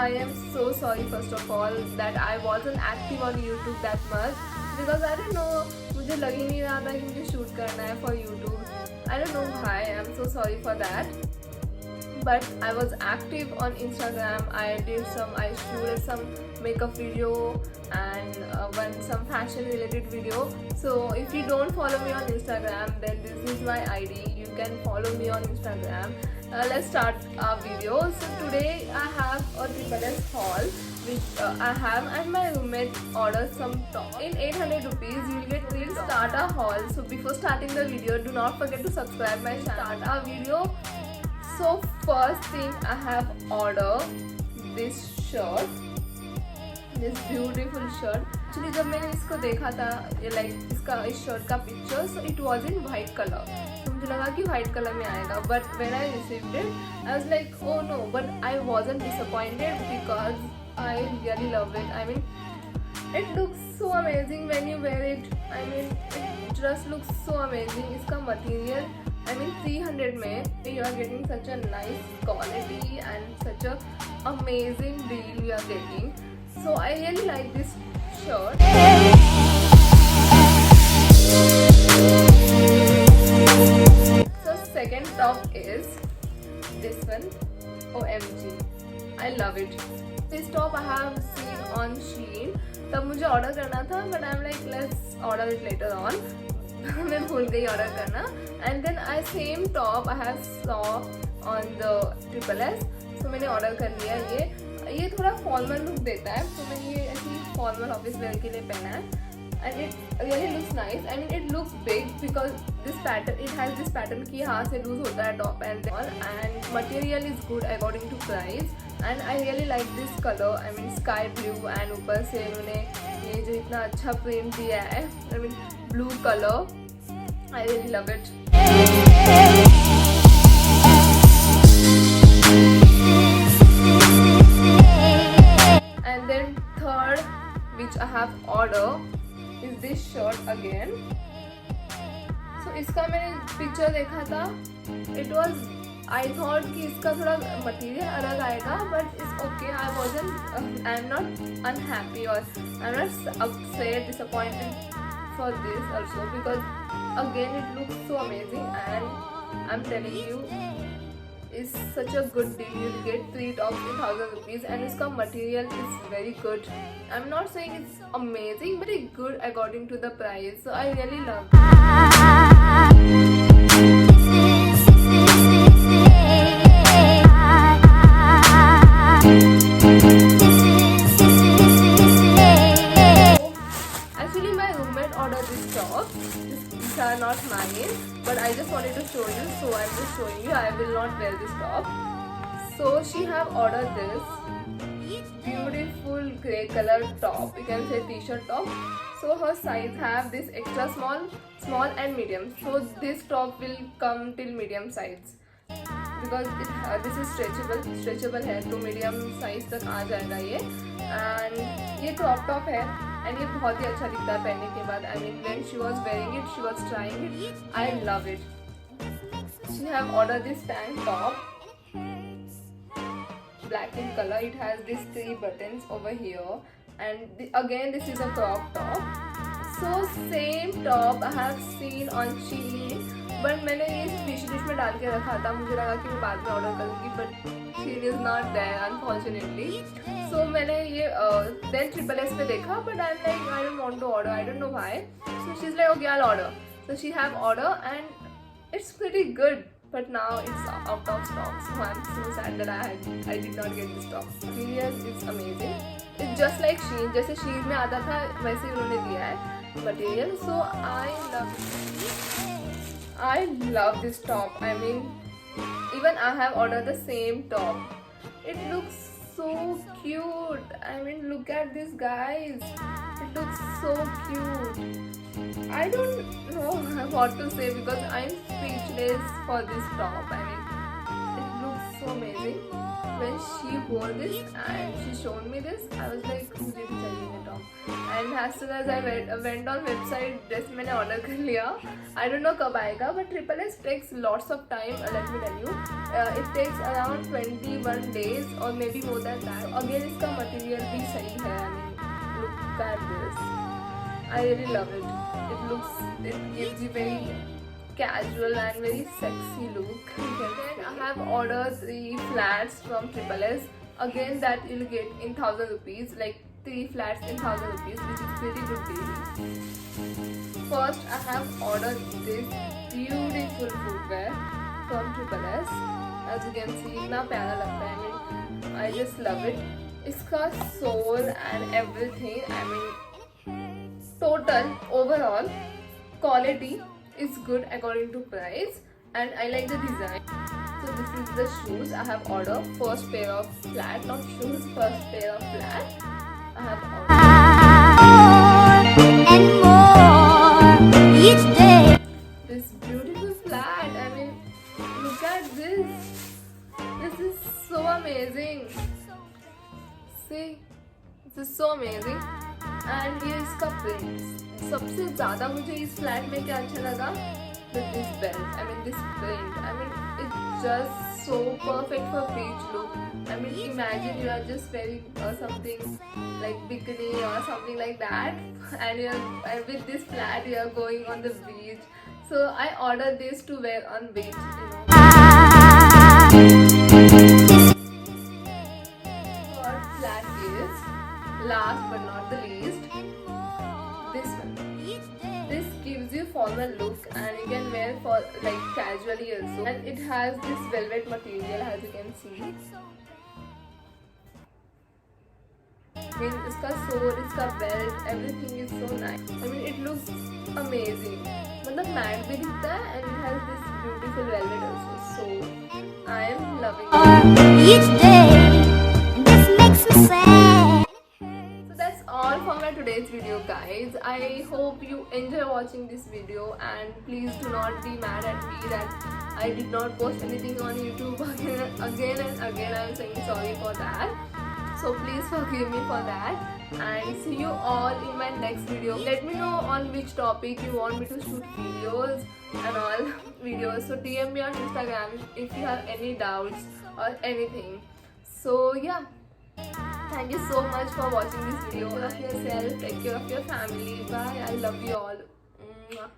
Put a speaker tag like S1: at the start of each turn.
S1: I am so sorry first of all that I wasn't active on YouTube that much because I don't know, मुझे लग ही नहीं रहा था कि मुझे shoot करना है for YouTube. I don't know why. I'm so sorry for that. But I was active on Instagram. I shooted some makeup video and some fashion related video. So if you don't follow me on Instagram, then this is my ID. You can follow me on Instagram. Let's start our video. So today I have a Triple S haul which I have, and my roommate ordered some top. In 800 rupees you will get 3 starter haul. So before starting the video, do not forget to subscribe my channel. Start our video. So first thing I have ordered this shirt, this beautiful shirt. Actually जब मैंने इसको देखा था, ये like इसका इस shirt का picture, so it was in white color. तो मुझे लगा कि white color में आएगा. But when I received it, I was like, oh no. But I wasn't disappointed because I really love it. I mean, it looks so amazing when you wear it. I mean, it just looks so amazing. इसका material, I mean 300 में you are getting such a nice quality and such a amazing deal you are getting. So I really like this shirt. So second top is this one. OMG, I love it. This top I have seen on Shein. तब मुझे order करना था, but I'm like let's order it later on. मैं भूल गई order करना. And then I same top I have saw on the triple S. So मैंने order कर लिया. ये थोड़ा फॉर्मल लुक देता है, तो मैंने ये ऐसी फॉर्मल ऑफिस वेयर के लिए पहना है. And it really looks nice. I mean it looks big because this pattern, it has this pattern की यहाँ से लूज होता है top and all. And material is good according to price. And I really like this colour. I mean sky blue and ऊपर से उन्होंने ये जो इतना अच्छा प्रिंट दिया है, I mean blue color. I really love it. And then third which I have ordered is this shirt again. So इसका मैंने picture देखा था. It was, I thought कि इसका थोड़ा material अलग आएगा, but it's okay. I'm not unhappy or I'm not upset, disappointed for this also, because again it looks so amazing and I'm telling you it's such a good deal. You'll get 3 tops in 1000 rupees and इसका material is very good. I'm not saying it's amazing, but it's good according to the price. So I really love it. These are not mine, but I just wanted to show you, so I'm just showing you. I will not wear this top. So she have ordered this beautiful grey color top. You can say t-shirt top. So her size have this extra small and medium. So this top will come till medium size because this is stretchable है, तो medium size तक आ जाएगा ये. And ये crop top है. And ये बहुत ही अच्छा दिखता है पहनने के बाद. I mean when she was wearing it, she was trying it. I love it. She have ordered this tank top, black in color. It has these 3 buttons over here, and again this is a crop top. So same top I have seen on Shein, but मैंने ये wish list में डाल के रखा था. मुझे लगा कि मैं बाद में ऑर्डर करूँगी, but Shein is not there unfortunately. So मैंने ये then Triple S पे देखा, but I'm like I don't want to order. I don't know why. So she's like okay, I'll order. So she have order and it's pretty good, but now it's out of stock. So I'm so sad that I did not get this top. Material is amazing. It's just like Shein. जैसे Shein में आता था वैसे ही उन्होंने दिया है material. So I love this top. I mean even I have ordered the same top. It looks so cute. I mean look at this guys. It looks so cute. I don't know what to say because I'm speechless for this top. I mean it looks so amazing. When she wore this and she showed me this, I was like, मुझे भी चाहिए ये top. And as soon as I went on website, dress मैंने order कर लिया. I don't know कब आएगा, but Triple S takes lots of time. Let me tell you, it takes around 21 days or maybe more than that. Again, इसका material भी सही है. I mean, look at this. I really love it. It gives you very casual and very sexy look. Then I have ordered 3 flats from Triple S. Again, that you'll get in 1000 rupees, like 3 flats in 1000 rupees, which is pretty good deal. First, I have ordered this beautiful footwear from Triple S. As you can see, इतना प्यारा लगता है. I mean, I just love it. इसका sole and everything. I mean, total overall quality is good according to price, and I like the design. So this is the shoes I have ordered. First pair of flat, not shoes, first pair of flat I have ordered. And more each day. This beautiful flat. I mean, look at this. This is so amazing. See, this is so amazing. And ये इसका print. सबसे ज़्यादा मुझे इस flat में क्या अच्छा लगा, with this belt. I mean this print. I mean it's just so perfect for beach look. I mean imagine you are just wearing something like bikini or something like that, and with this flat you are going on the beach. So I ordered this to wear on beach. Third flat is, last but not the least, this one. This gives you formal look and you can wear for like casually also, and it has this velvet material as you can see. I mean इसका sole, इसका belt, everything is so nice. I mean it looks amazing. मतलब matte भी दिखता है and it has this beautiful velvet also. So I am loving it. Each day this makes me sad. All for my today's video, guys. I hope you enjoy watching this video, and please do not be mad at me that I did not post anything on YouTube again and again. I am saying sorry for that, so please forgive me for that, and see you all in my next video. Let me know on which topic you want me to shoot videos and all videos. So DM me on Instagram if you have any doubts or anything. So yeah, thank you so much for watching this video. Take care of yourself, take care of your family. Bye. I love you all. Mwah.